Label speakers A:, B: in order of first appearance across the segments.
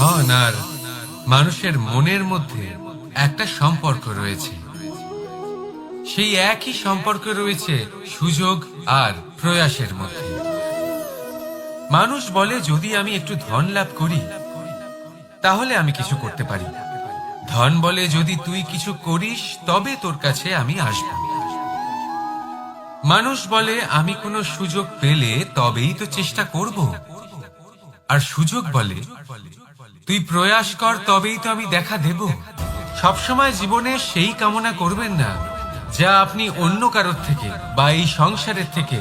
A: ধন আর মানুষের মনের মধ্যে একটা সম্পর্ক রয়েছে। সেই একই সম্পর্ক রয়েছে সুযোগ আর প্রয়াসের মধ্যে। মানুষ বলে যদি আমি একটু ধন লাভ করি তাহলে আমি কিছু করতে পারি। ধন বলে যদি তুই কিছু করিস তবে তোর কাছে আমি আসব। মানুষ বলে আমি কোনো সুযোগ পেলে তবেই তো চেষ্টা করব। আর সুযোগ বলে তুই প্রয়াস কর তবেই তো আমি দেখা দেব। সবসময় জীবনে সেই কামনা করবেন না যা আপনি অন্য কারোর থেকে বা এই সংসারের থেকে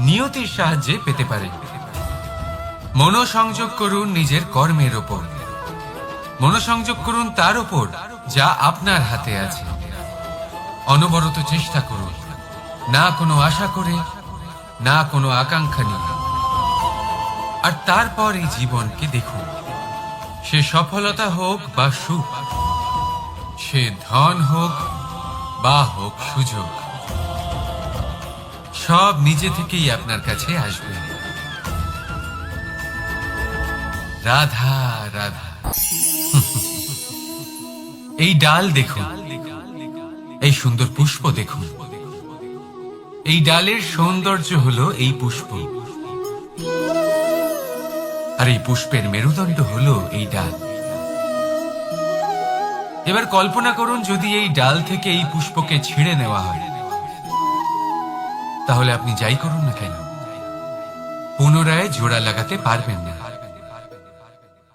A: নিয়তির সাহায্যে পেতে পারেন। মনোসংযোগ করুন নিজের কর্মের ওপর। মনোসংযোগ করুন তার ওপর যা আপনার হাতে আছে। অনবরত চেষ্টা করুন, না কোনো আশা করে, না কোনো আকাঙ্ক্ষা নিয়ে। আর তারপর এই জীবনকে দেখুন, সে সফলতা হোক বা সুখ, সে ধন হোক বা হোক সুযোগ, সব নিজে থেকেই আপনার কাছে আসবে। রাধা রাধা। এই ডাল দেখুন, এই সুন্দর পুষ্প দেখুন। এই ডালের সৌন্দর্য হলো এই পুষ্প, আর এই পুষ্পের মেরুদণ্ড হলো এই ডাল। এবার কল্পনা করুন যদি এই ডাল থেকে এই পুষ্পকে ছিঁড়ে নেওয়া হয়, তাহলে আপনি যাই করুন না কেন পুনরায় জোড়া লাগাতে পারবেন না।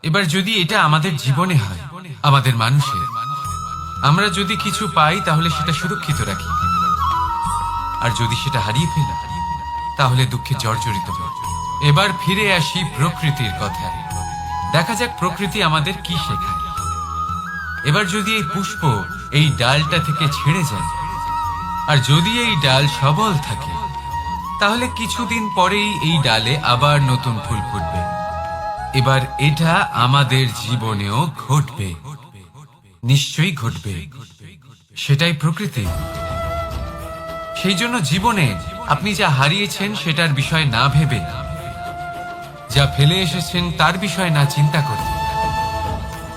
A: এবার যদি এটা আমাদের জীবনে হয়, আমাদের মানুষের, আমরা যদি কিছু পাই তাহলে সেটা সুরক্ষিত রাখি, আর যদি সেটা হারিয়ে ফেলি তাহলে দুঃখে জর্জরিত হই। এবার ফিরে আসি প্রকৃতির কথায়। দেখা যাক প্রকৃতি আমাদের কি শেখায়। এবার যদি এই পুষ্প এই ডালটা থেকে ছিঁড়ে যায়, আর যদি এই ডাল সবল থাকে, তাহলে কিছুদিন পরেই এই ডালে আবার নতুন ফুল ফুটবে। এবার এটা আমাদের জীবনেও ঘটবে, নিশ্চয়ই ঘটবে। সেটাই প্রকৃতি। সেই জন্য জীবনে আপনি যা হারিয়েছেন সেটার বিষয় না ভেবে, যা ফেলে এসেছেন তার বিষয় না চিন্তা করে,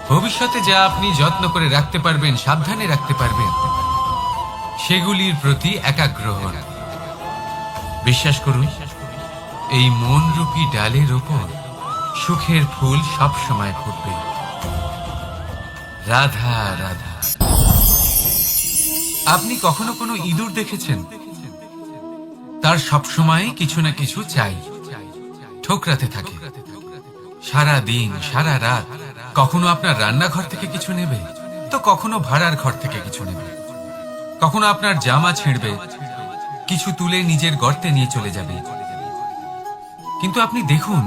A: ভবিষ্যতে যা আপনি যত্ন করে রাখতে পারবেন, সাবধানে রাখতে পারবেন, সেগুলির প্রতি একাগ্র হন। বিশ্বাস করুন, এই মনরূপী ডালের ওপর সুখের ফুল সব সময় ফুটবে। রাধা রাধা। আপনি কখনো কোনো ইঁদুর দেখেছেন? তার সবসময় কিছু না কিছু চাই, ঠোকরাতে থাকে সারা দিন সারা রাত। কখনো আপনার রান্নাঘর থেকে কিছু নেবে, তো কখনো ভাড়ার ঘর থেকে কিছু নেবে। কখনো আপনার জামা ছিঁড়বে, কিছু তুলে নিজের গর্তে নিয়ে চলে যাবে। কিন্তু আপনি দেখুন,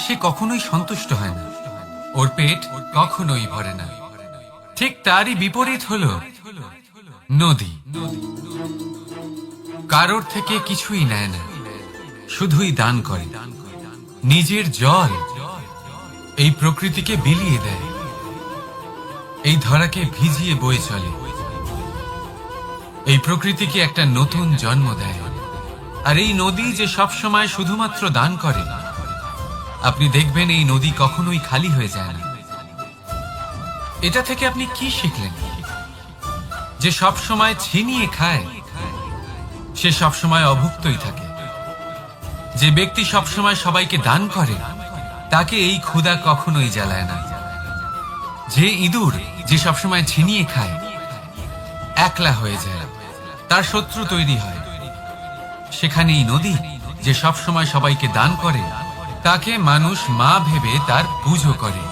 A: সে কখনোই সন্তুষ্ট হয় না, ওর পেট কখনোই ভরে না। ঠিক তারই বিপরীত হলো নদী। কারোর থেকে কিছুই নেয় না, শুধুই দান করে। নিজের জল এই প্রকৃতিকে বিলিয়ে দেয়, এই ধরাকে ভিজিয়ে বয়ে চলে, এই প্রকৃতিকে একটা নতুন জন্ম দেয়। আর এই নদী যে সবসময় শুধুমাত্র দান করে, আপনি দেখবেন এই নদী কখনোই খালি হয়ে যায় না। এটা থেকে আপনি কি শিখলেন? যে সব সময় ছিনিয়ে খায় সে সব সময় অভুক্তই থাকে। যে ব্যক্তি সব সময় সবাইকে দান করে তাকে এই ক্ষুধা কখনোই জ্বালায় না। যে ইঁদুর যে সব সময় ছিনিয়ে খায় একলা হয়ে যায়, তার শত্রু তৈরি হয়। সেখানেই নদী যে সব সময় সবাইকে দান করে তাকে মানুষ মা ভেবে তার পুজো করে।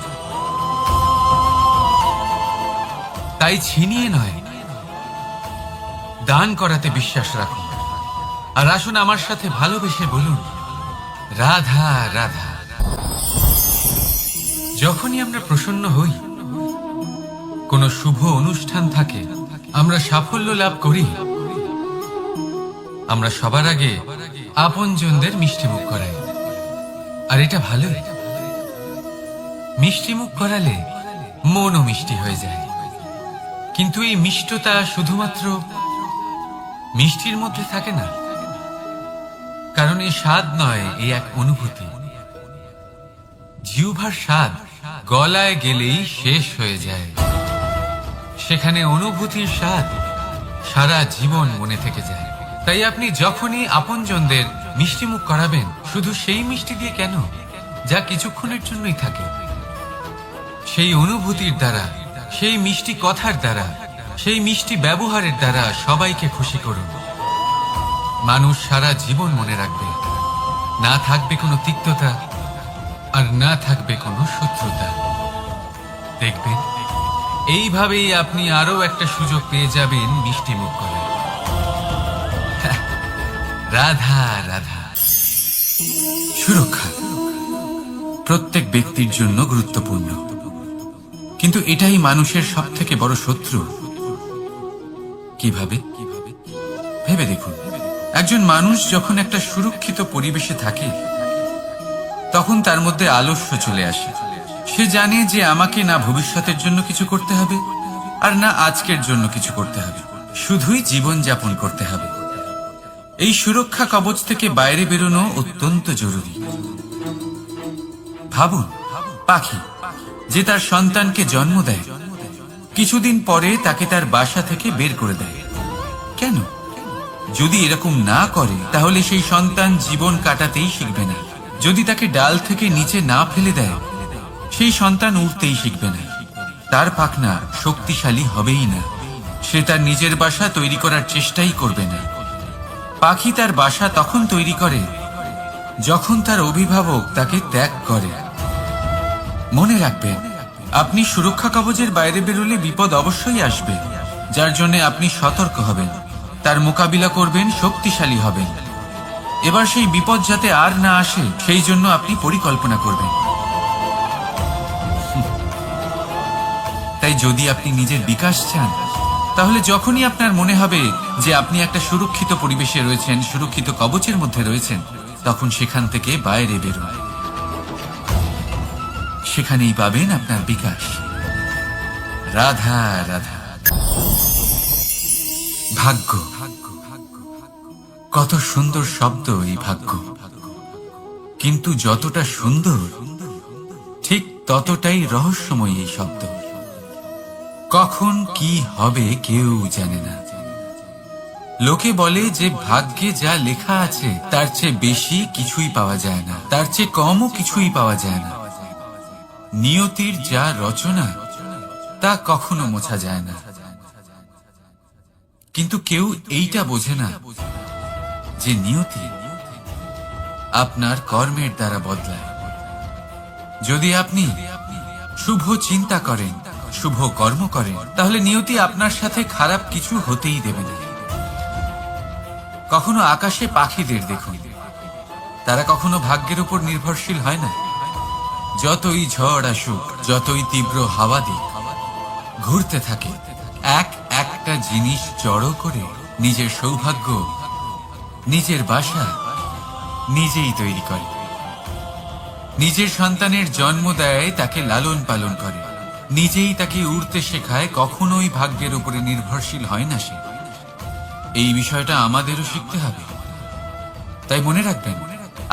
A: তাই ছিনিয়ে নয়, দান করাতে বিশ্বাস রাখুন। আর আসুন আমার সাথে ভালোবেসে বলুন, রাধা রাধা। যখনই আমরা প্রসন্ন হই, কোনো শুভ অনুষ্ঠান থাকে, আমরা সাফল্য লাভ করি, আমরা সবার আগে আপনজনদের মিষ্টি মুখ করাই। আর এটা ভালোই। মিষ্টি মুখ করালে মনও মিষ্টি হয়ে যায়। কিন্তু এই মিষ্টতা শুধুমাত্র মিষ্টির মধ্যে থাকে না, কারণ এই স্বাদ নয়, এই এক অনুভূতি। জিহ্বার স্বাদ গলায় গেলেই শেষ হয়ে যায়। সেখানে অনুভূতির স্বাদ সারা জীবন মনে থেকে যায়। তাই আপনি যখনই আপনজনদের মিষ্টিমুখ করাবেন, শুধু সেই মিষ্টি দিয়ে কেন, যা কিছুক্ষণের জন্যই থাকে, সেই অনুভূতির দ্বারা, সেই মিষ্টি কথার দ্বারা, সেই মিষ্টি ব্যবহারের দ্বারা সবাইকে খুশি করুন। মানুষ সারা জীবন মনে রাখবে। না থাকবে কোনো তিক্ততা, আর না থাকবে কোনো শত্রুতা। দেখবেন, এইভাবেই আপনি আরো একটা সুযোগ পেয়ে যাবেন মিষ্টি মুখ করার। রাধা রাধা। সুরক্ষা প্রত্যেক ব্যক্তির জন্য গুরুত্বপূর্ণ, কিন্তু এটাই মানুষের সবথেকে বড় শত্রু। কিভাবে? ভেবে দেখুন, একজন মানুষ যখন একটা সুরক্ষিত পরিবেশে থাকে, তখন তার মধ্যে আলস্য চলে আসে। সে জানে যে আমাকে না ভবিষ্যতের জন্য কিছু করতে হবে, আর না আজকের জন্য কিছু করতে হবে, শুধুই জীবন যাপন করতে হবে। এই সুরক্ষা কবচ থেকে বাইরে বেরোনো অত্যন্ত জরুরি। ভাবুন, পাখি যে তার সন্তানকে জন্ম দেয়, কিছুদিন পরে তাকে তার বাসা থেকে বের করে দেয়। কেন? যদি এরকম না করে, তাহলে সেই সন্তান জীবন কাটাতেই শিখবে না। যদি তাকে ডাল থেকে নিচে না ফেলে দেয়, সেই সন্তান উঠতেই শিখবে না। তার পাখনা শক্তিশালী হবেই না। সে তার নিজের বাসা তৈরি করার চেষ্টাই করবে না। পাখি তার বাসা তখন তৈরি করে যখন তার অভিভাবক তাকে ত্যাগ করে। মনে রাখবেন, আপনি সুরক্ষা কবচের বাইরে বেরোলে বিপদ অবশ্যই আসবে, যার জন্য আপনি সতর্ক হবেন, তার মোকাবিলা করবেন, শক্তিশালী হবেন। এবার সেই বিপদ যাতে আর না আসে, সেই জন্য আপনি পরিকল্পনা করবেন। তাই যদি আপনি নিজের বিকাশ চান, তাহলে যখনই আপনার মনে হবে যে আপনি একটা সুরক্ষিত পরিবেশে রয়েছেন, সুরক্ষিত কবচের মধ্যে রয়েছেন, তখন সেখান থেকে বাইরে বেরোন। সেখানেই পাবেন আপনার বিকাশ। রাধা রাধা। ভাগ্য, কত সুন্দর শব্দ এই ভাগ্য, কিন্তু যতটা সুন্দর, ঠিক ততটাই রহস্যময় এই শব্দ। কখন কি হবে কেউ জানে না। লোকে বলে যে ভাগ্যে যা লেখা আছে তার চেয়ে বেশি কিছুই পাওয়া যায় না, তার চেয়ে কমও কিছুই পাওয়া যায় না। নিয়তির যা রচনা তা কখনো মোছা যায় না। কিন্তু কেউ এইটা বোঝে না যে নিয়তি আপনার কর্মের দ্বারা বদলায়। যদি আপনি শুভ চিন্তা করেন, শুভ কর্ম করেন, তাহলে নিয়তি আপনার সাথে খারাপ কিছু হতেই দেবে না। কখনো আকাশে পাখিদের দেখুন, তারা কখনো ভাগ্যের উপর নির্ভরশীল হয় না। যতই ঝড় আসুক, যতই তীব্র হাওয়া দিক, ঘুরতে থাকে, একটা জিনিস জড়ো করে নিজের সৌভাগ্য, নিজের বাসা নিজেই তৈরি করে। নিজের সন্তানের জন্ম দেয়, তাকে লালন পালন করে, নিজেই তাকে উড়তে শেখায়, কখনোই ভাগ্যের উপরে নির্ভরশীল হয় না সে। এই বিষয়টা আমাদেরও শিখতে হবে। তাই মনে রাখবেন,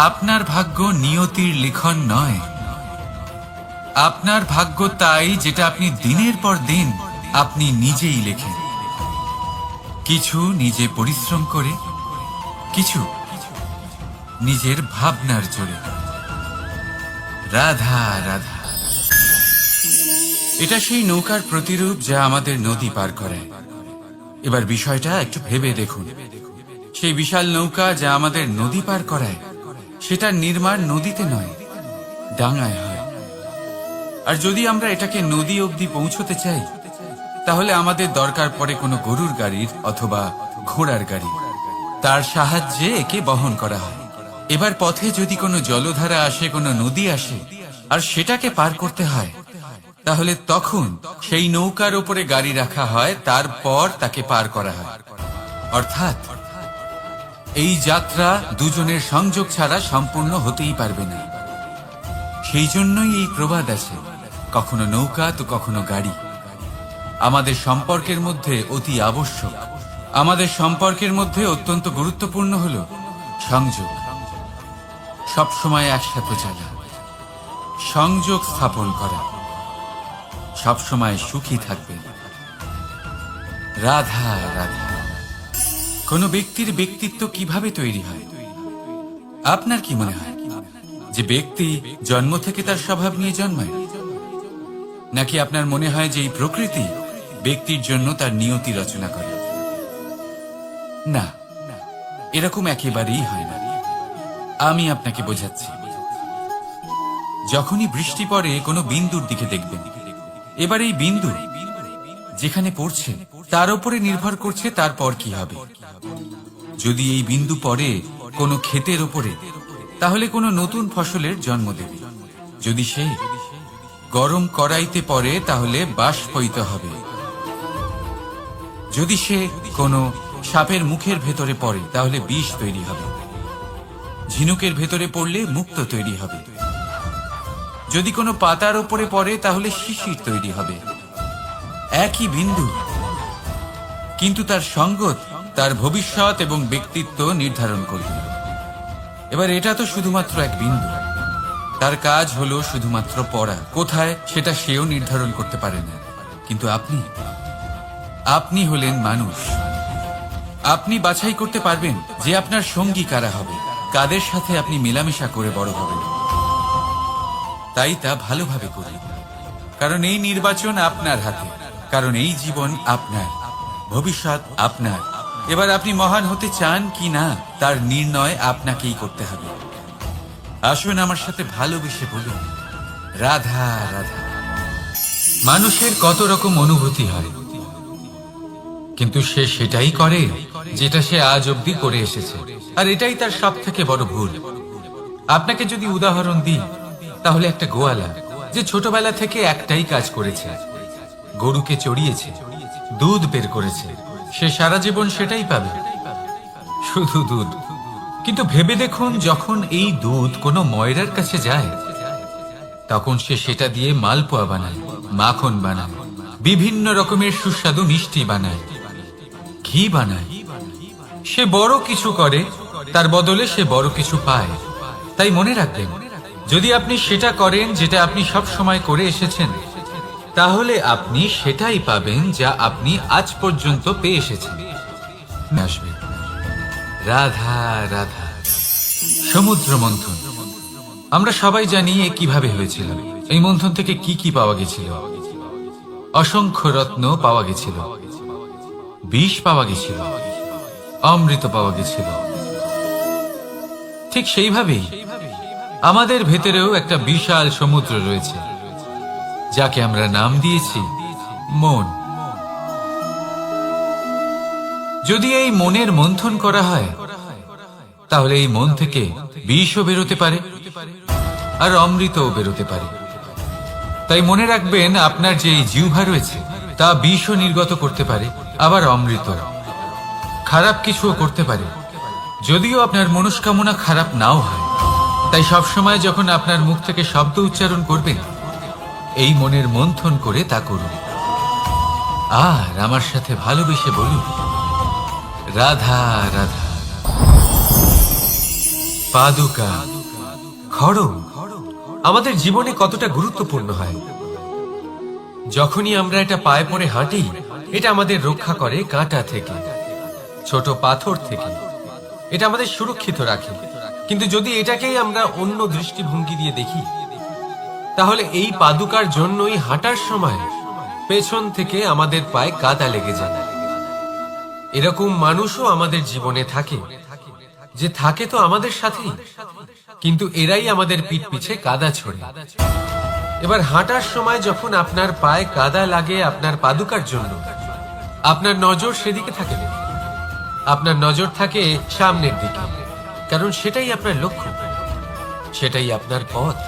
A: আপনার ভাগ্য নিয়তির লিখন নয়। আপনার ভাগ্য তাই যেটা আপনি দিনের পর দিন আপনি নিজেই লেখেন। কিছু নিজে পরিশ্রম করে, কিছু নিজের ভাবনার জোরে। রাধা রাধা। এটা সেই নৌকার প্রতিরূপ যা আমাদের নদী পার করে। এবার বিষয়টা একটু ভেবে দেখুন। সেই বিশাল নৌকা যা আমাদের নদী পার করায়, সেটার নির্মাণ নদীতে নয়, ডাঙায় হয়। আর যদি আমরা এটাকে নদী অবধি পৌঁছতে চাই, তাহলে আমাদের দরকার পড়ে কোনো গরুর গাড়ির অথবা ঘোড়ার গাড়ি। তার সাহায্যে একে বহন করা হয়। এবার পথে যদি কোনো জলধারা আসে, কোনো নদী আসে, আর সেটাকে পার করতে হয়, তাহলে তখন সেই নৌকার উপরে গাড়ি রাখা হয়, তারপর তাকে পার করা হয়। অর্থাৎ এই যাত্রা দুজনের সংযোগ ছাড়া সম্পূর্ণ হতেই পারবে না। সেই জন্যই এই প্রবাদ আছে, কখনো নৌকা তো কখনো গাড়ি। আমাদের সম্পর্কের মধ্যে অতি আবশ্যক, আমাদের সম্পর্কের মধ্যে অত্যন্ত গুরুত্বপূর্ণ হলো সংযোগ। সবসময় একসাথে চলা,
B: সংযোগ স্থাপন করা, সবসময় সুখী থাকবেন। রাধা রাধা। কোনো ব্যক্তির ব্যক্তিত্ব কিভাবে তৈরি হয়? আপনার কি মনে হয় যে ব্যক্তি জন্ম থেকে তার স্বভাব নিয়ে জন্মায়, নাকি আপনার মনে হয় যে এই প্রকৃতি ব্যক্তির জন্য তার নিয়তি রচনা করে? না, এরকম একেবারেই হয় না। আমি আপনাকে বোঝাচ্ছি। যখনই বৃষ্টি পড়ে কোনো বিন্দুর দিকে দেখবেন। এবার এই বিন্দু যেখানে পড়ছে তার উপরে নির্ভর করছে তারপর কি হবে। যদি এই বিন্দু পড়ে কোনো ক্ষেতের ওপরে, তাহলে কোনো নতুন ফসলের জন্ম দেবে। যদি সে গরম কড়াইতে পড়ে, তাহলে বাষ্পীত হবে। যদি সে কোনো সাপের মুখের ভেতরে পড়ে, তাহলে বিষ তৈরি হবে। ঝিনুকের ভেতরে পড়লে মুক্ত তৈরি হবে। যদি কোনো পাতার ওপরে পড়ে, তাহলে শিশির তৈরি হবে। একই বিন্দু, কিন্তু তার সঙ্গত তার ভবিষ্যৎ এবং ব্যক্তিত্ব নির্ধারণ করবে। এবার এটা তো শুধুমাত্র এক বিন্দু, তার কাজ হলো শুধুমাত্র পড়া। কোথায় সেটা সেও নির্ধারণ করতে পারে না। কিন্তু আপনি হলেন মানুষ। আপনি বাছাই করতে পারবেন যে আপনার সঙ্গী কারা হবে, কাদের সাথে আপনি মেলামেশা করে বড় হবেন। তাই তা ভালোভাবে করুন, কারণ এই নির্বাচন আপনার হাতে, কারণ এই জীবন আপনার, ভবিষ্যৎ আপনার। এবার আপনি মহান হতে চান কি না, তার নির্ণয় আপনাকেই করতে হবে। আসুন আমার সাথে ভালোবেসে বলুন, রাধা রাধা।
A: মানুষের কত রকম অনুভূতি হয়, কিন্তু সে সেটাই করে যেটা সে আজ অবধি করে এসেছে, আর এটাই তার সব থেকে বড় ভুল। আপনাকে যদি উদাহরণ দিই, তাহলে একটা গোয়ালা যে ছোটবেলা থেকে একটাই কাজ করেছে, গরুকে চড়িয়েছে, দুধ বের করেছে, সে সারা জীবন সেটাই পাবে, শুধু দুধ। কিন্তু ভেবে দেখুন, যখন এই দুধ কোনো ময়রার কাছে যায়, তখন সে সেটা দিয়ে মালপোয়া বানায়, মাখন বানায়, বিভিন্ন রকমের সুস্বাদু মিষ্টি বানায়, ঘি বানায়। সে বড় কিছু করে, তার বদলে সে বড় কিছু পায়। তাই মনে রাখবেন, যদি আপনি সেটা করেন যেটা আপনি সব সময় করে এসেছেন, তাহলে আপনি সেটাই পাবেন যা আপনি আজ পর্যন্ত পেয়ে এসেছেন। আসবে রাধা রাধা। সমুদ্র মন্থন, আমরা সবাই জানি এ কিভাবে হয়েছিল। এই মন্থন থেকে কি কি পাওয়া গেছিল? অসংখ্য রত্ন পাওয়া গেছিল, বিষ পাওয়া গেছিল, অমৃত পাওয়া গেছিল। ঠিক সেইভাবেই আমাদের ভেতরেও একটা বিশাল সমুদ্র রয়েছে, যাকে আমরা নাম দিয়েছি মন। যদি এই মনের মন্থন করা হয়, তাহলে এই মন থেকে বিষও বেরোতে পারে, আর অমৃতও বেরোতে পারে। তাই মনে রাখবেন, আপনার যে জিহ্বা রয়েছে তা বিষও নির্গত করতে পারে, আবার অমৃত। খারাপ কিছুও করতে পারে, যদিও আপনার মনস্কামনা খারাপ নাও হয়। তাই সবসময় যখন আপনার মুখ থেকে শব্দ উচ্চারণ করবেন, এই মনের মন্থন করে তা করুন। আর আমার সাথে ভালোবেসে বলুন, রাধা রাধা। পাদুকা, খড়ম আমাদের জীবনে কতটা গুরুত্বপূর্ণ হয়। যখনই আমরা এটা পায়ে পড়ে হাঁটি, এটা আমাদের রক্ষা করে কাঁটা থেকে, ছোট পাথর থেকে। এটা আমাদের সুরক্ষিত রাখে। কিন্তু যদি এটাকেই আমরা অন্য দৃষ্টিভঙ্গি দিয়ে দেখি, তাহলে এই পাদুকার জন্যই হাঁটার সময় পেছন থেকে আমাদের পায়ে কাদা লেগে যায়। এরকম মানুষও আমাদের জীবনে থাকে, যে থাকে তো আমাদের সাথেই, কিন্তু এরাই আমাদের পিঠ পিছে কাদা ছড়ে। এবার হাঁটার সময় যখন আপনার পায়ে কাদা লাগে আপনার পাদুকার জন্য, আপনার নজর সেদিকে থাকে না, আপনার নজর থাকে সামনের দিকে, কারণ সেটাই আপনার লক্ষ্য, সেটাই আপনার পথ,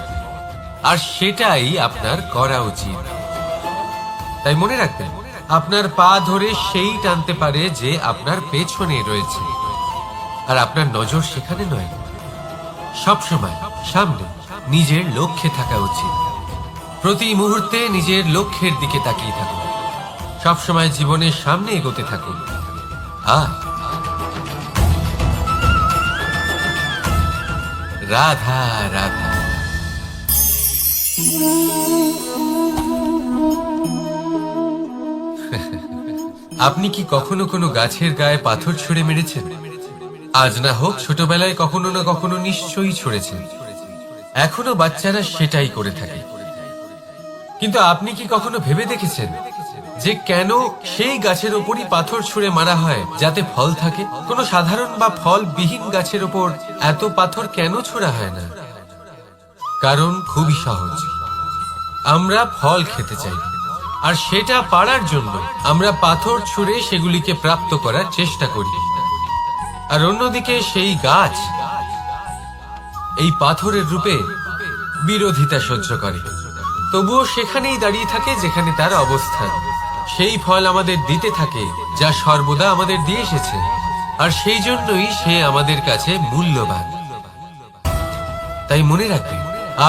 A: আর সেটাই আপনার করা উচিত। তাই মনে রাখবেন, আপনার পা ধরে সেই টানতে পারে যে আপনার পেছনে রয়েছে, আর আপনার নজর সেখানে নয়। সবসময় সামনে নিজের লক্ষ্যে থাকা উচিত। প্রতি মুহূর্তে নিজের লক্ষ্যের দিকে তাকিয়ে থাকুন। সবসময় জীবনের সামনে এগোতে থাকুন। আর রাধা রাধা। আপনি কি কখনো কোনো গাছের গায়ে পাথর ছুঁড়ে মেরেছেন? আজ না হোক ছোটবেলায় কখনো না কখনো নিশ্চয়ই ছুঁড়েছেন। এখনো বাচ্চারা সেটাই করে থাকে। কিন্তু আপনি কি কখনো ভেবে দেখেছেন যে কেন সেই গাছের ওপরই পাথর ছুঁড়ে মারা হয় যাতে ফল থাকে? কোনো সাধারণ বা ফলবিহীন গাছের ওপর এত পাথর কেন ছোড়া হয় না? কারণ খুবই সহজ, আমরা ফল খেতে চাই, আর সেটা পারার জন্য আমরা পাথর ছুঁড়ে সেগুলিকে প্রাপ্ত করার চেষ্টা করি। আর অন্যদিকে সেই গাছ এই পাথরের রূপে বিরোধিতা সহ্য করে, তবুও সেখানেই দাঁড়িয়ে থাকে যেখানে তার অবস্থান। সেই ফল আমাদের দিতে থাকে যা সর্বদা আমাদের দিয়ে এসেছে, আর সেই জন্যই সে আমাদের কাছে মূল্যবান। তাই মনে রাখবেন,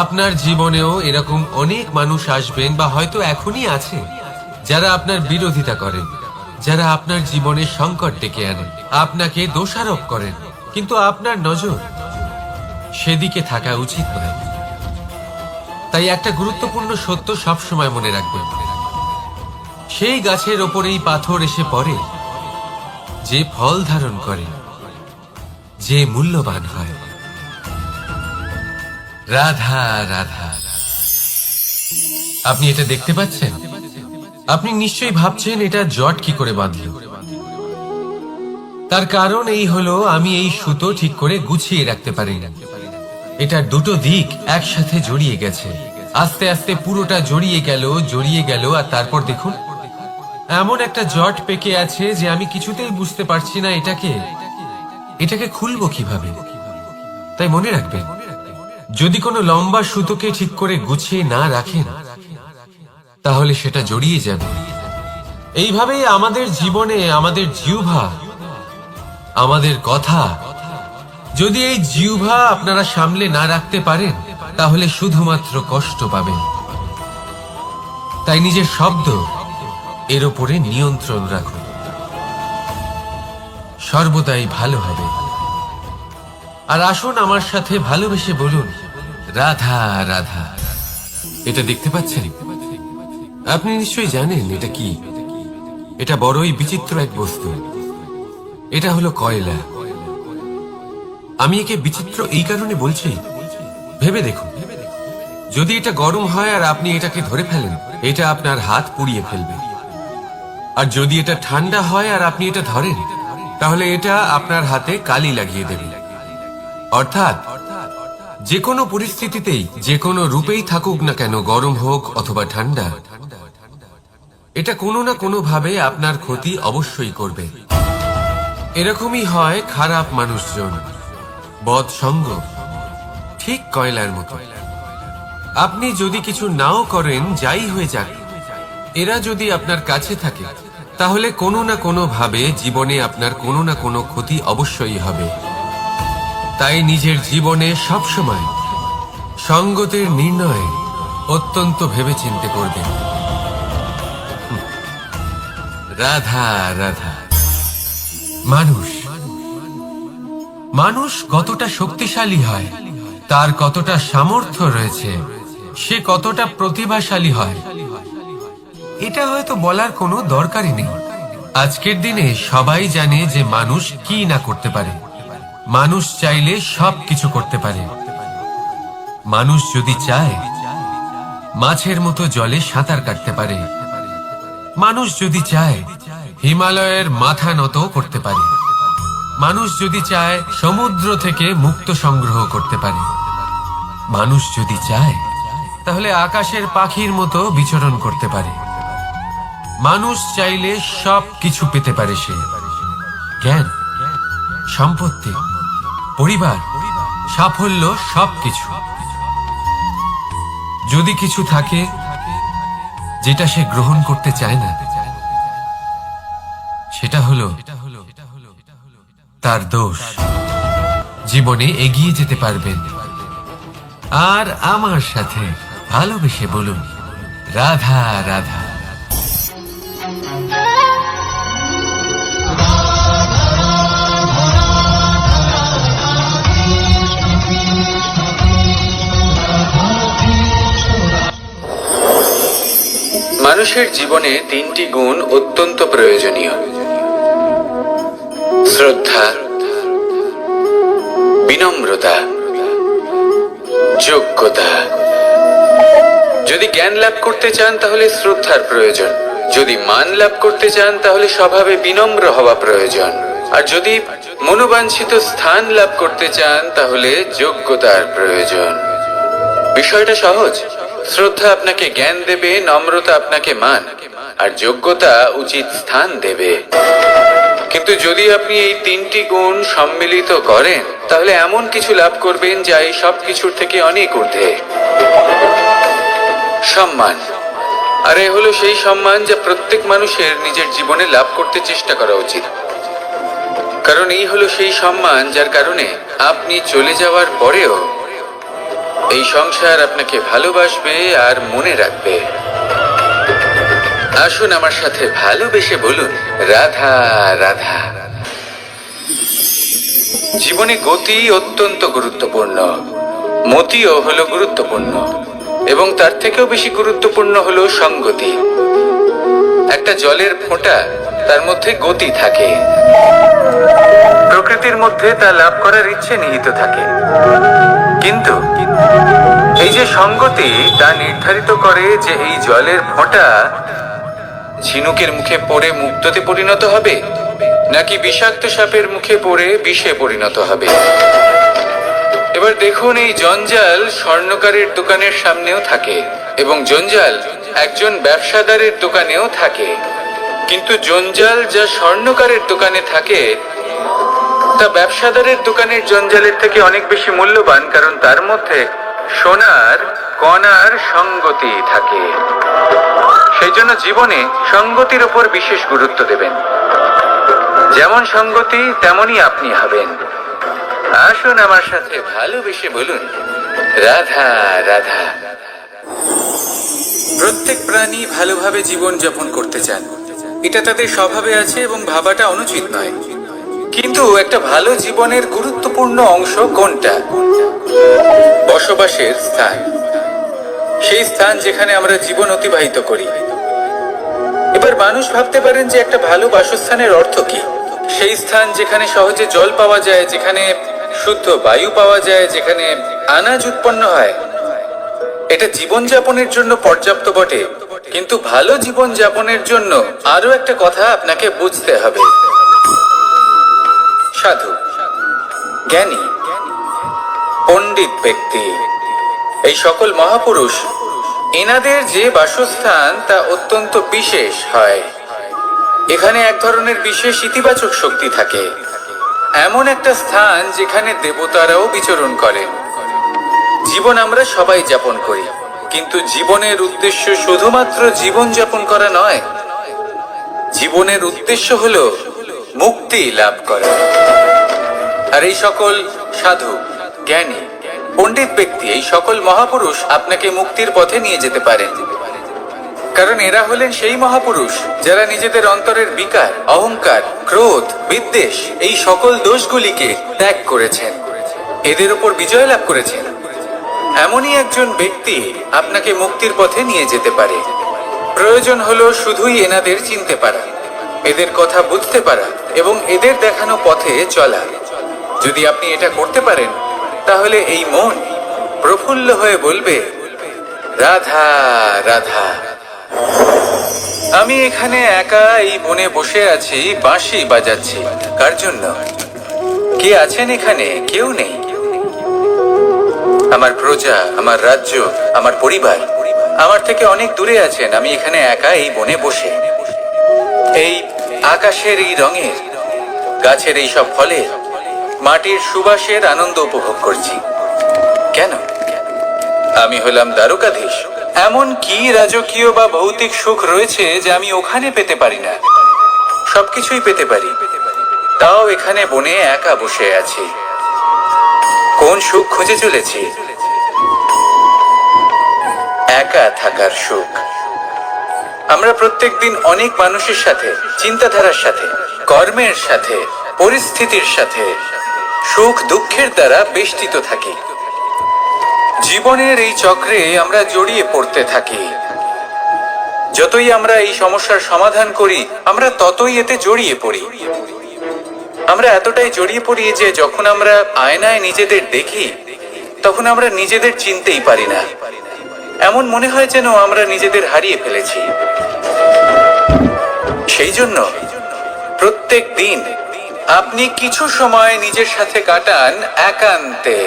A: আপনার জীবনেও এরকম অনেক মানুষ আসবেন বা হয়তো এখনই আছে যারা আপনার বিরোধিতা করেন, যারা আপনার জীবনে সংকট ডেকে আনেন, আপনাকে দোষারোপ করেন, কিন্তু আপনার নজর সেদিকে থাকা উচিত নয়। তাই একটা গুরুত্বপূর্ণ সত্য সবসময় মনে রাখবেন, সেই গাছের ওপরেই পাথর এসে পড়ে যে ফল ধারণ করে, যে মূল্যবান হয়। রাধা রাধা। আপনি এটা দেখতে পাচ্ছেন? আপনি নিশ্চয়ই ভাবছেন এটা জট কি করে বাঁধল। তার কারণ এই হলো, আমি এই সুতো ঠিক করে গুছিয়ে রাখতে পারি না। এটা দুটো দিক একসাথে জড়িয়ে গেছে, আস্তে আস্তে পুরোটা জড়িয়ে গেল, আর তারপর দেখুন এমন একটা জট পেকে আছে যে আমি কিছুতেই বুঝতে পারছি না এটাকে খুলবো কিভাবে। তাই মনে রাখবেন, যদি কোনো লম্বা সুতোকে ঠিক করে গুছিয়ে না রাখেন তাহলে সেটা জড়িয়ে যাবে। এইভাবেই আমাদের জীবনে আমাদের জিহ্বা, আমাদের কথা, যদি এই জিহ্বা আপনারা সামলে না রাখতে পারেন তাহলে শুধুমাত্র কষ্ট পাবেন। তাই নিজের শব্দ এর উপরে নিয়ন্ত্রণ রাখুন, সর্বদাই ভালো হবে। আর আসুন আমার সাথে ভালোবেসে বলুন, রাধা রাধা। এটা দেখতে পাচ্ছেন? আপনি নিশ্চয়ই জানেন এটা কি। এটা বড়ই বিচিত্র এক বস্তু। এটা হলো কয়লা। আমি একে বিচিত্র এই কারণে বলছি, ভেবে দেখুন, যদি এটা গরম হয় আর আপনি এটাকে ধরে ফেলেন, এটা আপনার হাত পুড়িয়ে ফেলবে। আর যদি এটা ঠান্ডা হয় আর আপনি এটা ধরেন, তাহলে এটা আপনার হাতে কালি লাগিয়ে দেবে। অর্থাৎ যে কোনো পরিস্থিতিতেই, যে কোনো রূপেই থাকুক না কেন, গরম হোক অথবা ঠান্ডা, এটা কোনো না কোনো ভাবে আপনার ক্ষতি অবশ্যই করবে। এরকমই হয় খারাপ মানুষজন, বদ সঙ্গ, ঠিক কয়লার মতো। আপনি যদি কিছু নাও করেন, যাই হয়ে যাক, এরা যদি আপনার কাছে থাকে তাহলে কোনো না কোনো ভাবে জীবনে আপনার কোনো না কোনো ক্ষতি অবশ্যই হবে। তাই নিজের জীবনে সবসময় সঙ্গতের নির্ণয় অত্যন্ত ভেবেচিন্তে করবেন। রাধা রাধা। মানুষ কতটা শক্তিশালী হয়, তার কতটা সামর্থ্য রয়েছে, সে কতটা প্রতিভাশালী হয়, এটা হয়তো বলার কোনো দরকারই নেই। আজকের দিনে সবাই জানে যে মানুষ কি না করতে পারে। মানুষ চাইলে সব কিছু করতে পারে। মানুষ যদি চায় মাছের মতো জলে সাঁতার কাটতে পারে। মানুষ যদি চায় হিমালয়ের মাথা নত করতে পারে। মানুষ যদি চায় সমুদ্র থেকে মুক্ত সংগ্রহ করতে পারে। মানুষ যদি চায় তাহলে আকাশের পাখির মতো বিচরণ করতে পারে। মানুষ চাইলে সব কিছু পেতে পারে। সে জ্ঞান, সম্পত্তি, পরিবার, সাফল্য, সবকিছু। যদি কিছু থাকে যেটা সে গ্রহণ করতে চায় না, সেটা হলো তার দোষ। জীবনে এগিয়ে যেতে পারবেন। আর আমার সাথে ভালোবেসে বলুন, রাধা রাধা। মানুষের জীবনে তিনটি গুণ অত্যন্ত প্রয়োজনীয়: শ্রদ্ধা, বিনম্রতা, যোগ্যতা। যদি জ্ঞান লাভ করতে চান তাহলে শ্রদ্ধার প্রয়োজন, যদি মান লাভ করতে চান তাহলে স্বভাবে বিনম্র হওয়া প্রয়োজন, আর যদি মনোবাঞ্ছিত স্থান লাভ করতে চান তাহলে যোগ্যতার প্রয়োজন। বিষয়টা সহজ। শ্রদ্ধা আপনাকে জ্ঞান দেবে, নম্রতা আপনাকে মান, আর যোগ্যতা উচিত স্থান দেবে। কিন্তু যদি আপনি এই তিনটি গুণ সম্মিলিত করেন তাহলে এমন কিছু লাভ করবেন যা এই সব কিছুর থেকে অনেক ঊর্ধ্বে: সম্মান। আর এ হলো সেই সম্মান যা প্রত্যেক মানুষের নিজের জীবনে লাভ করতে চেষ্টা করা উচিত। কারণ এই হলো সেই সম্মান যার কারণে আপনি চলে যাওয়ার পরেও এই সংসার আপনাকে ভালোবাসবে আর মনে রাখবে। আসুন আমার সাথে ভালোবেসে বলুন, রাধা রাধা। জীবনে গতি অত্যন্ত গুরুত্বপূর্ণ, মতিও হলো গুরুত্বপূর্ণ, এবং তার থেকেও বেশি গুরুত্বপূর্ণ হলো সঙ্গতি। একটা জলের ফোঁটা, তার মধ্যে গতি থাকে, প্রকৃতির মধ্যে তা লাভ করার ইচ্ছে নিহিত থাকে। কিন্তু এই যে সঙ্গতি, তা নির্ধারিত করে যে এই জলের ফোঁটা ঝিনুকের মুখে পড়ে মুক্তোতে পরিণত হবে নাকি বিষাক্ত সাপের মুখে পড়ে বিষে পরিণত হবে। এবার দেখুন, এই জঞ্জাল স্বর্ণকারের দোকানের সামনেও থাকে, এবং জঞ্জাল একজন ব্যবসাদারের দোকানেও থাকে। কিন্তু জঞ্জাল যা স্বর্ণকারের দোকানে থাকে তা ব্যবসাদারের দোকানের জঞ্জালের থেকে অনেক বেশি মূল্যবান, কারণ তার মধ্যে সোনার কণার সঙ্গতি থাকে। সেই জন্য জীবনে সঙ্গতির উপর বিশেষ গুরুত্ব দেবেন। যেমন সঙ্গতি তেমনই আপনি হবেন। আসুন আমার সাথে ভালোবেসে বলুন, রাধা রাধা। প্রত্যেক প্রাণী ভালোভাবে জীবন যাপন করতে চান, এটা তাদের স্বভাবে আছে এবং ভাবাটা অনুচিত নয়। কিন্তু একটা ভালো জীবনের গুরুত্বপূর্ণ অংশ কোনটা? বসবাসের স্থান। সেই স্থান যেখানে আমরা জীবন অতিবাহিত করি। এবার মানুষ ভাবতে পারেন যে একটা ভালো বাসস্থানের অর্থ কি? সেই স্থান যেখানে সহজে জল পাওয়া যায়, যেখানে শুদ্ধ বায়ু পাওয়া যায়, যেখানে আনাজ উৎপন্ন হয়। এটা জীবনযাপনের জন্য পর্যাপ্ত বটে, কিন্তু ভালো জীবন যাপনের জন্য আরো একটা কথা আপনাকে বুঝতে হবে। সাধু, জ্ঞানী, পণ্ডিত ব্যক্তি, এই সকল মহাপুরুষ, এনাদের যে বাসস্থান তা অত্যন্ত বিশেষ হয়। এখানে এক ধরনের বিশেষ ইতিবাচক শক্তি থাকে, এমন একটা স্থান যেখানে দেবতারাও বিচরণ করেন। জীবন আমরা সবাই যাপন করি, কিন্তু জীবনের উদ্দেশ্য শুধুমাত্র জীবন যাপন করা নয়। জীবনের উদ্দেশ্য হলো মুক্তি লাভ করা। আর এই সকল সাধু, জ্ঞানী, পণ্ডিত ব্যক্তি, এই সকল মহাপুরুষ আপনাকে মুক্তির পথে নিয়ে যেতে পারেন। কারণ এরা হলেন সেই মহাপুরুষ যারা নিজেদের অন্তরের বিকার, অহংকার, ক্রোধ, বিদ্বেষ, এই সকল দোষগুলিকে ত্যাগ করেছেন, এদের উপর বিজয় লাভ করেছেন। এমনই একজন ব্যক্তি আপনাকে মুক্তির পথে নিয়ে যেতে পারে। প্রয়োজন হলো শুধুই এনাদের চিনতে পারা, এদের কথা বুঝতে পারা এবং এদের দেখানো পথে চলা। যদি আপনি এটা করতে পারেন তাহলে এই মন প্রফুল্ল হয়ে বলবে, রাধা রাধা। আমি এখানে একা এই বনে বসে আছি, বাঁশি বাজাচ্ছি। কার জন্য? কে আছেন এখানে? কেউ নেই। আমার প্রজা, আমার রাজ্য, আমার পরিবার আমার থেকে অনেক দূরে আছেন। আমি এখানে একা এই বনে বসে এই আকাশের এই রঙের, গাছের এই সব ফলের, মাটির সুবাসের আনন্দ উপভোগ করছি। কেন? আমি হলাম দ্বারকাধীশ। এমন কি রাজকীয় বা ভৌতিক সুখ রয়েছে যে আমি ওখানে পেতে পারি না? সবকিছুই পেতে পারি, তাও এখানে বনে একা বসে আছি। কোন সুখ খুঁজে চলেছি? একা থাকার সুখ। আমরা প্রত্যেকদিন অনেক মানুষের সাথে, চিন্তাধারার সাথে, কর্মের সাথে, পরিস্থিতির সাথে, সুখ দুঃখের দ্বারা বেষ্টিত থাকি। জীবনের এই চক্রে আমরা জড়িয়ে পড়তে থাকি।
B: যতই আমরা এই সমস্যার সমাধান করি, আমরা ততই এতে জড়িয়ে পড়ি। আমরা এতটাই জড়িয়ে পড়ি যে যখন আমরা আয়নায় নিজেদের দেখি, তখন আমরা নিজেদের চিনতেই পারি না। এমন মনে হয় যেন আমরা নিজেদের হারিয়ে ফেলেছি। সেই জন্য প্রত্যেক দিন আপনি কিছু সময় নিজের সাথে কাটান একান্তে।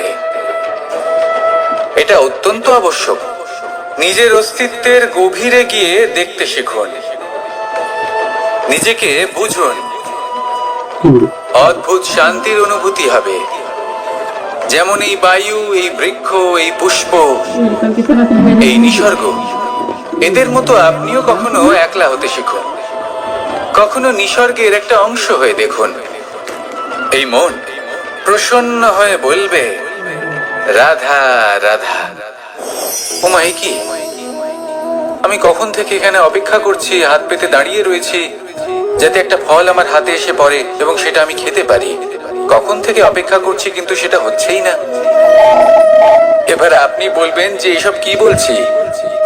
B: এটা অত্যন্ত আবশ্যক। নিজের অস্তিত্বের গভীরে গিয়ে দেখতে শিখুন, নিজেকে বুঝুন। অদ্ভুত শান্তির অনুভূতি হবে, যেমন এই বায়ু, এই বৃক্ষ, এই পুষ্প, এই নিসর্গ, এদের মতো আপনিও কখনো একলা হতে শিখুন। কখনো নিসর্গের একটা অংশ হয়ে দেখুন। এই মন প্রসন্ন হয়ে বলবে, রাধা রাধা। ওমাই কি, আমি কখন থেকে এখানে অপেক্ষা করছি, হাত পেতে দাঁড়িয়ে রয়েছি যাতে একটা ফল আমার হাতে এসে পড়ে এবং সেটা আমি খেতে পারি। কখন থেকে অপেক্ষা করছি, কিন্তু সেটা হচ্ছেই না। এবার আপনি বলবেন যে এসব কি বলছি,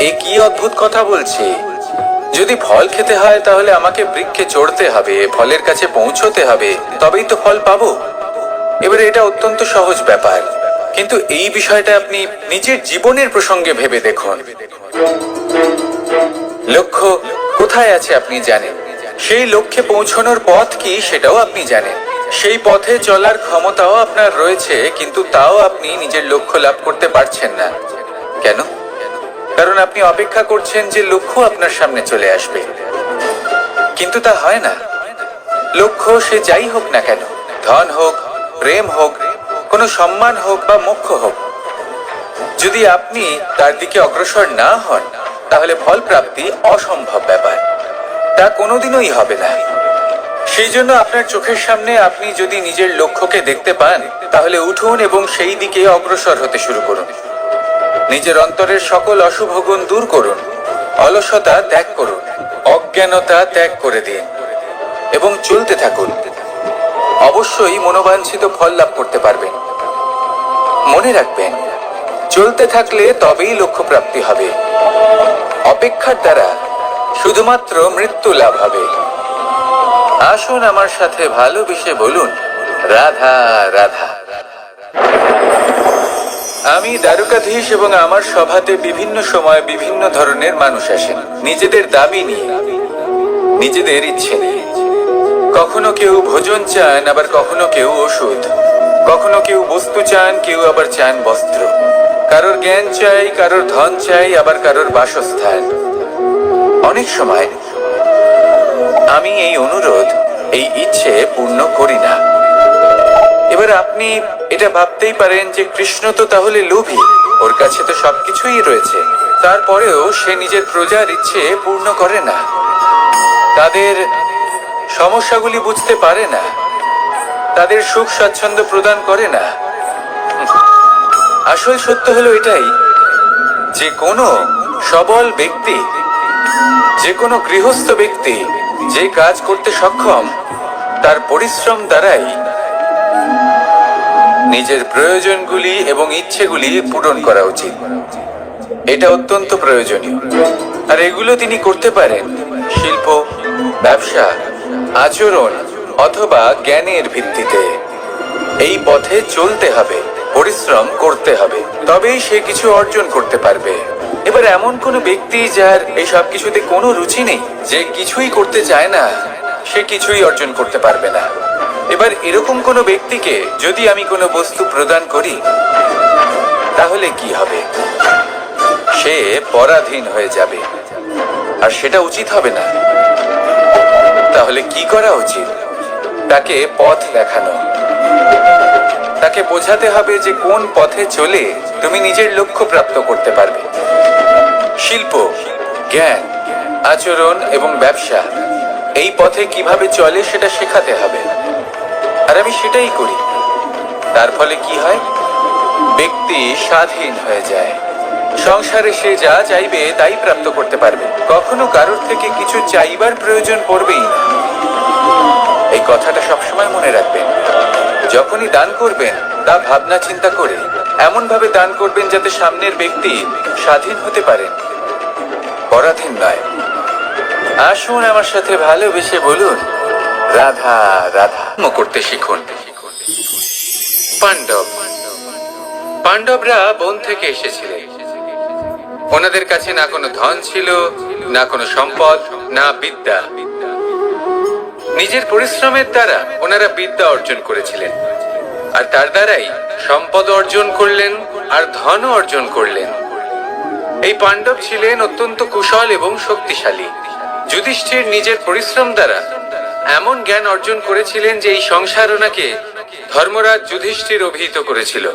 B: এ কি অদ্ভুত কথা বলছি। যদি ফল খেতে হয় তাহলে আমাকে বৃক্ষে চড়তে হবে, ফলের কাছে পৌঁছতে হবে, তবেই তো ফল পাবো। এবারে এটা অত্যন্ত সহজ ব্যাপার, কিন্তু এই বিষয়টা আপনি নিজের জীবনের প্রসঙ্গে ভেবে দেখুন। লক্ষ্য কোথায় আছে আপনি জানেন, সেই লক্ষ্যে পৌঁছানোর পথ কি সেটাও আপনি জানেন, সেই পথে চলার ক্ষমতাও আপনার রয়েছে, কিন্তু তাও আপনি নিজের লক্ষ্য লাভ করতে পারছেন না। কেন? কারণ আপনি অপেক্ষা করছেন যে লক্ষ্য আপনার সামনে চলে আসবে, কিন্তু তা হয় না। লক্ষ্য সে যাই হোক না কেন, ধন হোক, প্রেম হোক, কোনো সম্মান হোক বা মোক্ষ হোক, যদি আপনি তার দিকে অগ্রসর না হন তাহলে ফল প্রাপ্তি অসম্ভব ব্যাপার, তা কোনোদিনই হবে না। সেই জন্য আপনার চোখের সামনে আপনি যদি নিজের লক্ষ্যকে দেখতে পান, তাহলে উঠুন এবং সেই দিকে অগ্রসর হতে শুরু করুন। নিজের অন্তরের সকল অশুভ গুণ দূর করুন, অলসতা ত্যাগ করুন, অজ্ঞানতা ত্যাগ করে দিন এবং চলতে থাকুন। অবশ্যই মনোবাঞ্ছিত ফল লাভ করতে পারবেন। মনে রাখবেন, চলতে থাকলে তবেই লক্ষ্য প্রাপ্তি হবে। অপেক্ষার দ্বারা শুধুমাত্র মৃত্যু লাভ হবে। আসুন আমার সাথে ভালোবেসে বলুন, রাধা রাধা। আমি দ্বারকাধীশ এবং আমার সভাতে বিভিন্ন সময় বিভিন্ন ধরনের মানুষ আসেন, নিজেদের দাবি নিয়ে, নিজেদের ইচ্ছে নিয়ে। কখনো কেউ ভোজন চান, আবার কখনো কেউ ওষুধ, কখনো কেউ বস্তু চান, কেউ আবার চান বস্ত্র। কারোর জ্ঞান চাই, কারোর ধন চাই, আবার কারোর বাসস্থান। অনেক সময় আমি এই অনুরোধ, এই ইচ্ছে পূর্ণ করি না। এবার আপনি এটা ভাবতেই পারেন যে কৃষ্ণ তো তাহলে লোভী, ওর কাছে তো সবকিছুই রয়েছে, তারপরেও সে নিজের প্রজার ইচ্ছে পূর্ণ করে না, তাদের সমস্যাগুলি বুঝতে পারে না, তাদের সুখ স্বাচ্ছন্দ্য প্রদান করে না। আসল সত্য হলো এটাই যে কোনো সবল ব্যক্তি, যে কোনো গৃহস্থ ব্যক্তি যে কাজ করতে সক্ষম, তার পরিশ্রম দ্বারাই নিজের প্রয়োজনগুলি এবং ইচ্ছেগুলি পূরণ করা উচিত। এটা অত্যন্ত প্রয়োজনীয়, আর এগুলো তিনি করতে পারেন শিল্প, ব্যবসা, আচরণ অথবা জ্ঞানের ভিত্তিতে। এই পথে চলতে হবে, পরিশ্রম করতে হবে, তবেই সে কিছু অর্জন করতে পারবে। এবার এমন কোনো ব্যক্তি যার এই সব কিছুতে কোনো রুচি নেই, যে কিছুই করতে চায় না, সে কিছুই অর্জন করতে পারবে না। এবার এরকম কোনো ব্যক্তিকে যদি আমি কোনো বস্তু প্রদান করি, তাহলে কি হবে? সে পরাধীন হয়ে যাবে, আর সেটা উচিত হবে না। তাহলে কি করা উচিত? তাকে পথ দেখানো, তাকে বোঝাতে হবে যে কোন পথে চলে তুমি নিজের লক্ষ্য প্রাপ্ত করতে পারবে। শিল্প, জ্ঞান, আচরণ এবং ব্যবসা, এই পথে কিভাবে চলে সেটা শেখাতে হবে, আর আমি সেটাই করি। তার ফলে কি হয়? ব্যক্তি স্বাধীন হয়ে যায়। সংসারে সে যা চাইবে তাই প্রাপ্ত করতে পারবে, কখনো কারোর থেকে কিছু চাইবার প্রয়োজন পড়বেই না। এই কথাটা সবসময় মনে রাখবেন। যখনই দান করবেন, তা ভাবনা চিন্তা করে এমন ভাবে দান করবেন যাতে সামনের ব্যক্তি স্বাধীন হতে পারেন, পরাধীন নয়।
A: আসুন আমার সাথে ভালোবেসে বলুন, রাধা রাধা করতে শিখুন। পাণ্ডব। পাণ্ডবরা বন থেকে এসেছিলেন। ওনাদের কাছে না কোনো ধন ছিল, না কোনো সম্পদ, না বিদ্যা। নিজের পরিশ্রমের দ্বারা ওনারা বিদ্যা অর্জন করেছিলেন, আর তার দ্বারাই সম্পদ অর্জন করলেন আর ধনও অর্জন করলেন। এই পাণ্ডব ছিলেন অত্যন্ত কুশল এবং শক্তিশালী। যুধিষ্ঠির নিজের পরিশ্রম দ্বারা এমন জ্ঞান অর্জন করেছিলেন যে এই সংসার ওনাকে ধর্মরাজ যুধিষ্ঠির অভিহিত করেছিল।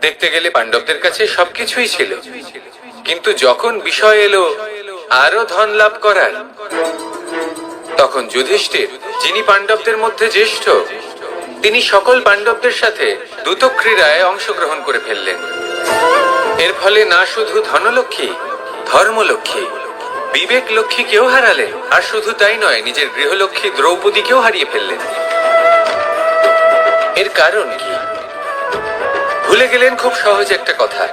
A: দেখতে গেলে পাণ্ডবদের কাছে সবকিছুই ছিল, কিন্তু যখন বিষয় এলো আরো ধন লাভ করার, তখন যুধিষ্ঠির, যিনি পাণ্ডবদের মধ্যে জ্যেষ্ঠ, তিনি সকল পাণ্ডবদের সাথে দ্যুতক্রীড়ায় অংশগ্রহণ করে ফেললেন। এর ফলে না শুধু ধনলক্ষ্মী, ধর্মলক্ষ্মী, বিবেক লক্ষ্মীকেও হারালেন, আর শুধু তাই নয়, নিজের গৃহলক্ষ্মী দ্রৌপদীকেও হারিয়ে ফেললেন। এর কারণ কি? ভুলে গেলেন খুব সহজ একটা কথা,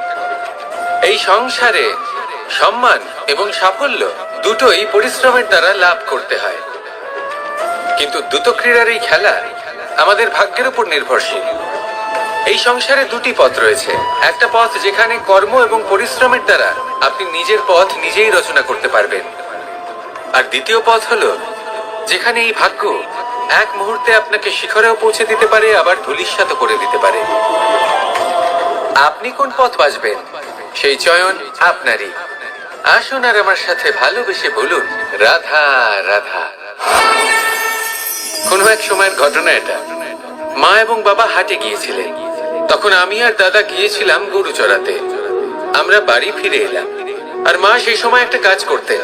A: এই সংসারে সম্মান এবং সাফল্য দুটোই পরিশ্রমের দ্বারা লাভ করতে হয়। কিন্তু দ্যুতক্রীড়ার এই খেলা আমাদের ভাগ্যের উপর নির্ভরশীল। এই সংসারে দুটি পথ রয়েছে। একটা পথ যেখানে কর্ম এবং পরিশ্রমের দ্বারা আপনি নিজের পথ নিজেই রচনা করতে পারবেন, আর দ্বিতীয় পথ হলো যেখানে এই ভাগ্য এক মুহূর্তে আপনাকে শিখরেও পৌঁছে দিতে পারে, আবার ধূলিসাৎ করে দিতে পারে। আপনি কোন পথ বাছবেন সেই চয়ন আপনারই। আসুন আর আমার সাথে ভালোবেসে বলুন, রাধা রাধা। কোনো এক সময়ের ঘটনা এটা। মা এবং বাবা হাটে গিয়েছিলেন, তখন আমি আর দাদা গিয়েছিলাম গরু চড়াতে। আমরা বাড়ি ফিরে এলাম, আর মা সেই সময় একটা কাজ করতেন।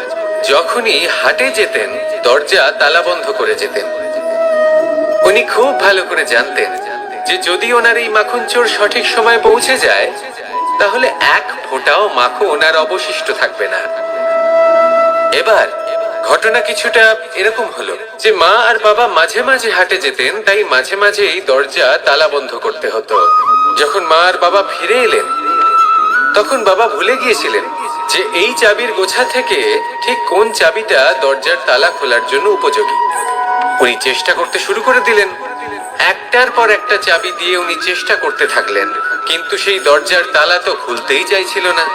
A: যখনই হাটে যেতেন দরজা তালা বন্ধ করে যেতেন। উনি খুব ভালো করে জানতেন যে যদি ওনার এই মাখন চোর সঠিক সময় পৌঁছে যায়, তাহলে এক ফোঁটাও মাখন ওনার অবশিষ্ট থাকবে না। এবার ঘটনা কিছুটা এরকম হলো যে মা আর বাবা মাঝে মাঝে হাটে যেতেন, তাই মাঝে মাঝে এই দরজা তালা বন্ধ করতে হতো। যখন মা আর বাবা ফিরে এলেন, তখন বাবা ভুলে গিয়েছিলেন যে এই চাবির গোছা থেকে ঠিক কোন চাবিটা দরজার তালা খোলার জন্য উপযোগী। উনি চেষ্টা করতে শুরু করে দিলেন। একটার পর একটা চাবি দিয়ে উনি চেষ্টা করতে থাকলেন, কিন্তু সেই দরজার তালা তো খুলতেই চাইছিল না।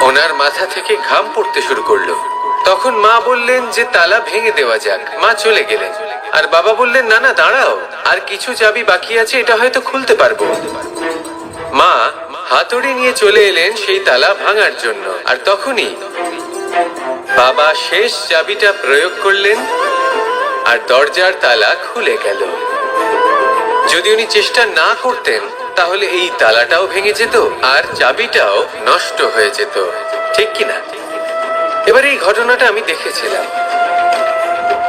A: ওনার মাথা থেকে ঘাম পড়তে শুরু করলো। তখন মা বললেন যে তালা ভেঙে দেওয়া যাক। মা চলে গেলেন, আর বাবা বললেন না না দাঁড়াও, আর কিছু চাবি বাকি আছে, এটা হয়তো খুলতে পারবো। মা হাতুড়ি নিয়ে চলে এলেন সেই তালা ভাঙার জন্য, আর তখনই বাবা শেষ চাবিটা প্রয়োগ করলেন আর দরজার তালা খুলে গেল। যদি উনি চেষ্টা না করতেন তাহলে এই তালাটাও ভেঙে যেত আর চাবিটাও নষ্ট হয়ে যেত, ঠিক কিনা? এবার এই ঘটনাটা আমি দেখেছিলাম,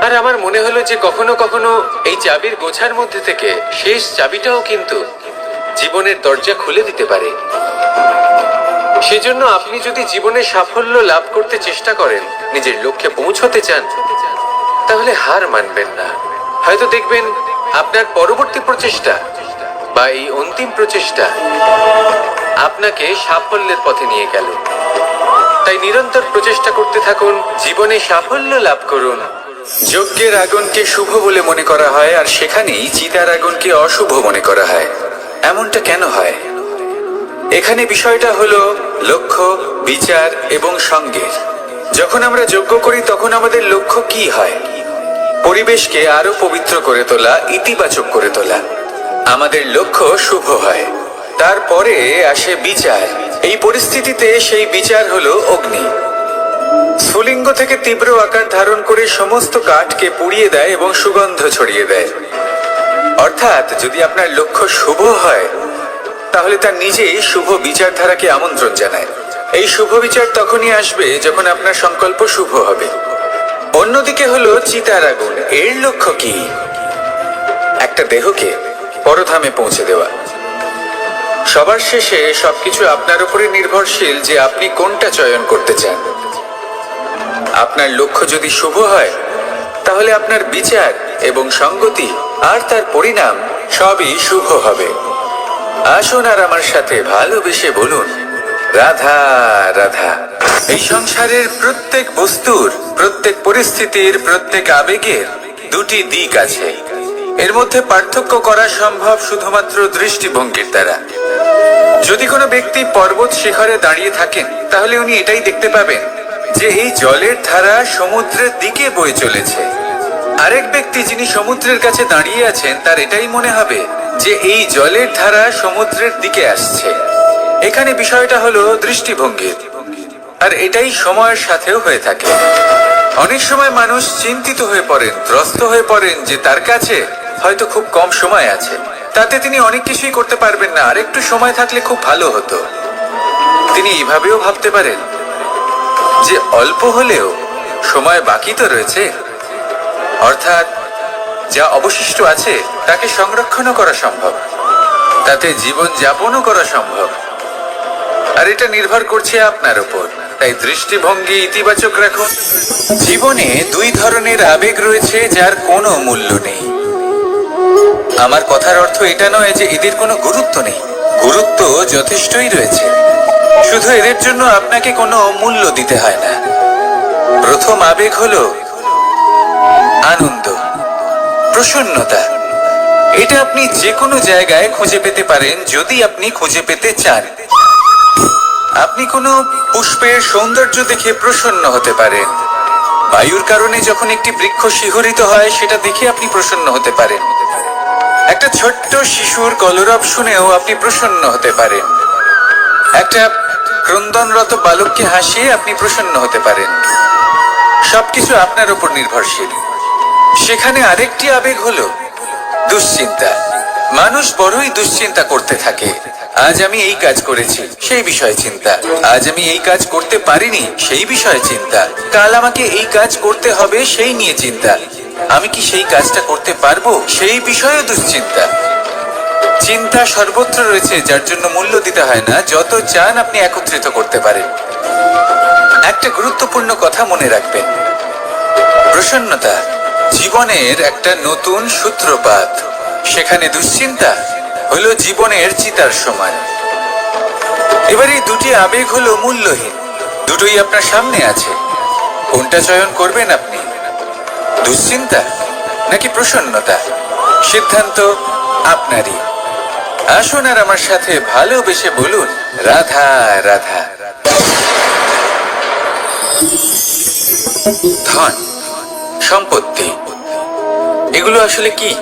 A: আর আমার মনে হলো যে কখনো কখনো এই চাবির গোছার মধ্যে থেকে শেষ চাবিটাও কিন্তু জীবনের দরজা খুলে দিতে পারে। সেজন্য আপনি যদি জীবনে সাফল্য লাভ করতে চেষ্টা করেন, নিজের লক্ষ্যে পৌঁছতে চান, তাহলে হার মানবেন না। হয়তো দেখবেন আপনার পরবর্তী প্রচেষ্টা বা এই অন্তিম প্রচেষ্টা আপনাকে সাফল্যের পথে নিয়ে গেল। তাই নিরন্তর প্রচেষ্টা করতে থাকুন, জীবনে সাফল্য লাভ করুন। যজ্ঞের আগুনকে শুভ বলে মনে করা হয়, আর সেখানেই চিতার আগুনকে অশুভ মনে করা হয়। এমনটা কেন হয়? এখানে বিষয়টা হলো লক্ষ্য, বিচার এবং সঙ্গের। যখন আমরা যজ্ঞ করি তখন আমাদের লক্ষ্য কি হয়? পরিবেশকে আরো পবিত্র করে তোলা, ইতিবাচক করে তোলা। আমাদের লক্ষ্য শুভ হয়। তারপরে আসে বিচার। এই পরিস্থিতিতে সেই বিচার হলো অগ্নি। স্ফুলিঙ্গ থেকে তীব্র আকার ধারণ করে সমস্ত কাঠকে পুড়িয়ে দেয় এবং সুগন্ধ ছড়িয়ে দেয়। অর্থাৎ যদি আপনার লক্ষ্য শুভ হয়, তাহলে তার নিজেই শুভ বিচারধারাকে আমন্ত্রণ জানায়। এই শুভ বিচার তখনই আসবে যখন আপনার সংকল্প শুভ হবে। অন্যদিকে হলো চিতার আগুন। এর লক্ষ্য কি? একটা দেহকে পরধামে পৌঁছে দেওয়া। সবার শেষে সবকিছু আপনার উপরে নির্ভরশীল যে আপনি কোনটা চয়ন করতে চান। আপনার লক্ষ্য যদি শুভ হয়, তাহলে আপনার বিচার এবং সঙ্গতি আর তার পরিণাম সবই শুভ হবে। আসুন আর আমার সাথে ভালোবেসে বলুন, রাধা রাধা।
B: এই সংসারের প্রত্যেক বস্তুর, প্রত্যেক পরিস্থিতির, প্রত্যেক আবেগের দুটি দিক আছে। এর মধ্যে পার্থক্য করা সম্ভব শুধুমাত্র দৃষ্টিভঙ্গির দ্বারা। যদি কোনো ব্যক্তি পর্বত শিখরে দাঁড়িয়ে থাকেন, তাহলে উনি এটাই দেখতে পাবেন যে এই জলের ধারা সমুদ্রের দিকে বয়ে চলেছে। আরেক ব্যক্তি যিনি সমুদ্রের কাছে দাঁড়িয়ে আছেন, তার এটাই মনে হবে যে এই জলের ধারা সমুদ্রের দিকে আসছে। এখানে বিষয়টা হলো দৃষ্টিভঙ্গির, আর এটাই সময়ের সাথেও হয়ে থাকে। অনেক সময় মানুষ চিন্তিত হয়ে পড়েন, ত্রস্ত হয়ে পড়েন যে তার কাছে হয়তো খুব কম সময় আছে, তাতে তিনি অনেক কিছুই করতে পারবেন না, আর একটু সময় থাকলে খুব ভালো হতো। তিনি এভাবেও ভাবতে পারেন যে অল্প হলেও সময় বাকি তো রয়েছে, অর্থাৎ যা অবশিষ্ট আছে তাকে সংরক্ষণও করা সম্ভব, তাতে জীবন যাপনও করা সম্ভব। আর এটা নির্ভর করছে আপনার উপর। তাই দৃষ্টিভঙ্গি ইতিবাচক রাখুন। জীবনে দুই ধরনের আবেগ রয়েছে যার কোনো মূল্য নেই। আমার কথার অর্থ এটা নয় যে এদের কোনো গুরুত্ব নেই, গুরুত্ব যথেষ্টই রয়েছে, শুধু এদের জন্য আপনাকে কোনো মূল্য দিতে হয় না। প্রথম আবেগ হলো আনন্দ, প্রসন্নতা। এটা আপনি যে কোনো জায়গায় খুঁজে পেতে পারেন যদি আপনি খুঁজে পেতে চান। আপনি কোনো পুষ্পের সৌন্দর্য দেখে প্রসন্ন হতে পারেন। বায়ুর কারণে যখন একটি বৃক্ষ শিহরিত হয়, সেটা দেখে আপনি প্রসন্ন হতে পারেন। একটা ছোট্ট শিশুর কলরব শুনেও আপনি প্রসন্ন হতে পারেন। একটা ক্রন্দনরত বালককে হাসিয়ে আপনি প্রসন্ন হতে পারেন। সবকিছু আপনার উপর নির্ভরশীল। সেখানে আরেকটি আবেগ হলো দুশ্চিন্তা। মানুষ বড়ই দুশ্চিন্তা করতে থাকে। আজ আমি এই কাজ করেছি, সেই বিষয়ে চিন্তা। আজ আমি এই কাজ করতে পারিনি, সেই বিষয়ে চিন্তা। কাল আমাকে এই কাজ করতে হবে, সেই নিয়ে চিন্তা। আমি কি সেই কাজটা করতে পারবো, সেই বিষয়ে দুশ্চিন্তা। চিন্তা সর্বত্র রয়েছে, যার জন্য মূল্য দিতে হয় না। যত চান আপনি একত্রিত করতে পারেন। একটা গুরুত্বপূর্ণ কথা মনে রাখবেন, প্রসন্নতা জীবনের একটা নতুন সূত্রপাত। সেখানে দুশ্চিন্তা হলো জীবনের চিতার সমান। এবার এই দুটি আবেগ হলো মূল্যহীন, দুটোই আপনার সামনে আছে। কোনটা চয়ন করবেন আপনি, দুশ্চিন্তা নাকি প্রসন্নতা? সিদ্ধান্ত আপনারই। আসুন আর আমার সাথে ভালোবেসে বলুন, রাধা রাধা। ধন, সম্পত্তি, এগুলো আসলে কি?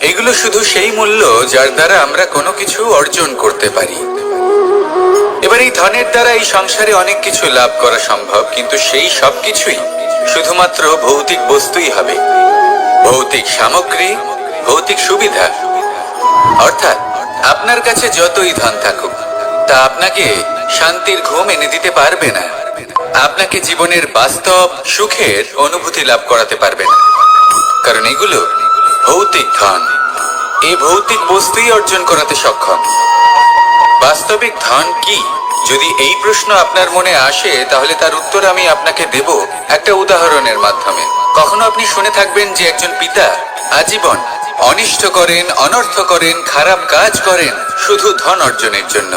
B: এগুলো শুধু সেই মূল্য যার দ্বারা আমরা কোনো কিছু অর্জন করতে পারি। এবার এই ধনের দ্বারা এই সংসারে অনেক কিছু লাভ করা সম্ভব, কিন্তু সেই সব কিছুই শুধুমাত্র ভৌতিক বস্তুই হবে, ভৌতিক সামগ্রী, ভৌতিক সুবিধা। অর্থাৎ আপনার কাছে যতই ধন থাকুক, তা আপনাকে শান্তির ঘুম এনে দিতে পারবে না, আপনাকে জীবনের বাস্তব সুখের অনুভূতি লাভ করাতে পারবে না, কারণ এগুলো ভৌতিক ধন। এই ভৌতিক বস্তুই অর্জন করাতে সক্ষম। বাস্তবিক ধন কি? যদি এই প্রশ্ন আপনার মনে আসে, তাহলে তার উত্তর আমি আপনাকে দেব একটা উদাহরণের মাধ্যমে। কখনো আপনি শুনে থাকবেন যে একজন পিতা আজীবন অনিষ্ট করেন, অনর্থ করেন, খারাপ কাজ করেন শুধু ধন অর্জনের জন্য।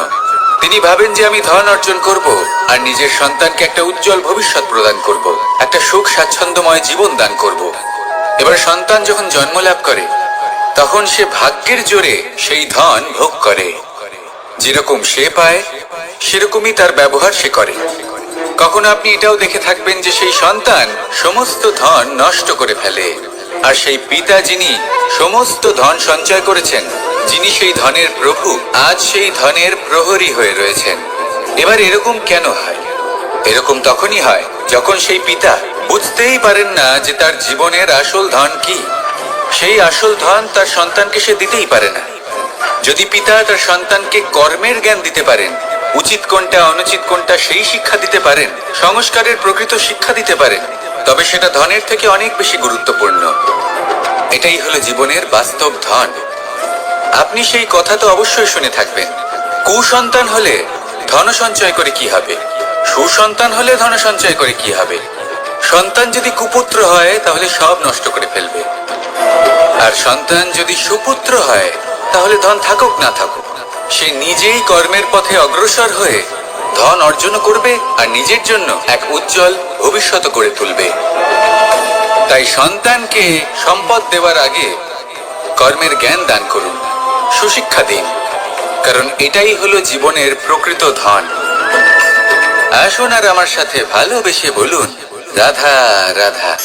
B: তিনি ভাবেন যে আমি ধন অর্জন করব আর নিজের সন্তানকে একটা উজ্জ্বল ভবিষ্যৎ প্রদান করব, একটা সুখ স্বাচ্ছন্দ্যময় জীবন দান করব। এবার সন্তান যখন জন্ম লাভ করে, তখন সে ভাগ্যের জোরে সেই ধন ভোগ করে। যেরকম সে পায়, সেরকমই তার ব্যবহার সে করে। কখনো আপনি এটাও দেখে থাকবেন যে সেই সন্তান সমস্ত ধন নষ্ট করে ফেলে, আর সেই পিতা যিনি সমস্ত ধন সঞ্চয় করেছেন, যিনি সেই ধনের প্রভু, আজ সেই ধনের প্রহরী হয়ে রয়েছেন। এবার এরকম কেন হয়? এরকম তখনই হয় যখন সেই পিতা বুঝতেই পারেন না যে তার জীবনের আসল ধন কি। সেই আসল ধন তার সন্তানকে সে দিতেই পারে না। যদি পিতা তার সন্তানকে কর্মের জ্ঞান দিতে পারেন, উচিত কোনটা অনুচিত কোনটা সেই শিক্ষা দিতে পারেন, সংস্কারের প্রকৃত শিক্ষা দিতে পারেন, তবে সেটা ধনের থেকে অনেক বেশি গুরুত্বপূর্ণ। এটাই হলো জীবনের বাস্তব ধন। আপনি সেই কথা তো অবশ্যই শুনে থাকবেন, কুসন্তান হলে ধন সঞ্চয় করে কি হবে, সুসন্তান হলে ধন সঞ্চয় করে কি হবে। সন্তান যদি কুপুত্র হয়, তাহলে সব নষ্ট করে ফেলবে, আর সন্তান যদি সুপুত্র হয়, তাহলে ধন থাকুক না থাকুক, সে নিজেই কর্মের পথে অগ্রসর হয়ে
A: ধন অর্জন করবে আর নিজের জন্য এক উজ্জ্বল ভবিষ্যৎ করে তুলবে। তাই সন্তানকে সম্পদ দেওয়ার আগে কর্মের জ্ঞান দান করুন, সুশিক্ষা দিন, কারণ এটাই হলো জীবনের প্রকৃত ধন। আসুন আর আমার সাথে ভালোবেসে বলুন, রাধা রাধা।